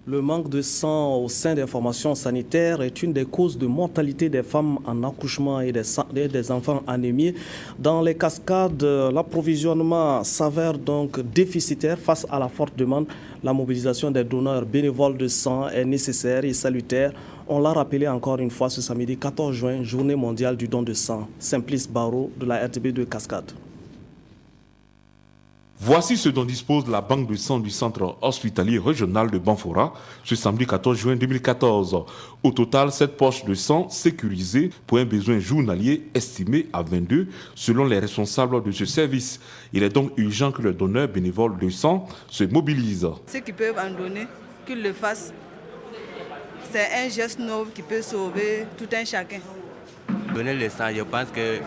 Le manque de sang au sein des formations sanitaires est une des causes de mortalité des femmes en accouchement et des enfants anémiés. Dans les Cascades, l'approvisionnement s'avère donc déficitaire face à la forte demande. La mobilisation des donneurs bénévoles de sang est nécessaire et salutaire. On l'a rappelé encore une fois ce samedi 14 juin, journée mondiale du don de sang. Simplice Barreau de la RTB de Cascades. Voici ce dont dispose la banque de sang du centre hospitalier régional de Banfora ce samedi 14 juin 2014. Au total, 7 poches de sang sécurisées pour un besoin journalier estimé à 22 selon les responsables de ce service. Il est donc urgent que les donneurs bénévoles de sang se mobilisent. Ceux qui peuvent en donner, qu'ils le fassent. C'est un geste noble qui peut sauver tout un chacun. Donner le sang, je pense que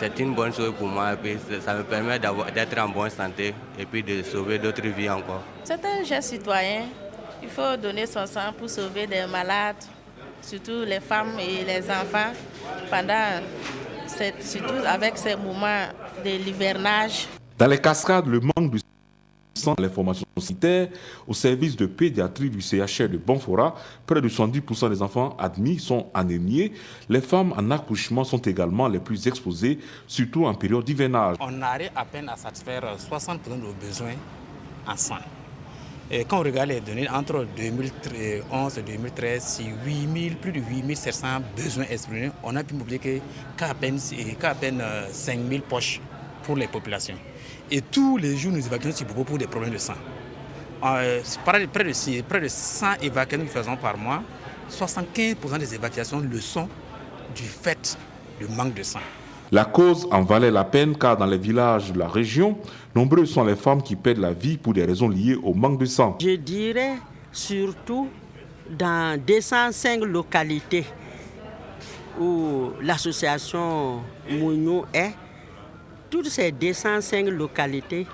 c'est une bonne chose pour moi et puis ça me permet d'être en bonne santé et puis de sauver d'autres vies encore. C'est un geste citoyen. Il faut donner son sang pour sauver des malades, surtout les femmes et les enfants, surtout avec ces moments de l'hivernage. Dans les Cascades, le manque de sang dans les formations sanitaires au service de pédiatrie du CHR de Banfora, près de 70% des enfants admis sont anémiés. Les femmes en accouchement sont également les plus exposées, surtout en période d'hivernage. On arrive à peine à satisfaire 60% de nos besoins en sang. Et quand on regarde les données, entre 2011 et 2013, c'est plus de 8700 besoins exprimés. On a pu mobiliser qu'à peine 5000 poches pour les populations. Et tous les jours, nous évacuons sur Bobo pour des problèmes de sang. Près de 100 évacuations que nous faisons par mois, 75% des évacuations le sont du fait du manque de sang. La cause en valait la peine car dans les villages de la région, nombreuses sont les femmes qui perdent la vie pour des raisons liées au manque de sang. Je dirais surtout dans 205 localités où l'association Mouniou est. Toutes ces 205 localités,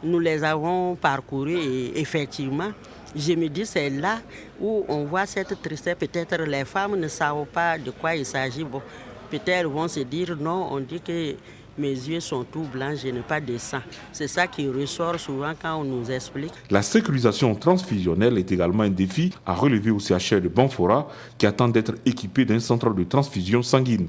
nous les avons parcourues et effectivement, je me dis c'est là où on voit cette tristesse. Peut-être les femmes ne savent pas de quoi il s'agit. Bon, peut-être vont se dire non, on dit que mes yeux sont tout blancs, je n'ai pas de sang. C'est ça qui ressort souvent quand on nous explique. La sécurisation transfusionnelle est également un défi à relever au CHR de Banfora qui attend d'être équipé d'un centre de transfusion sanguine.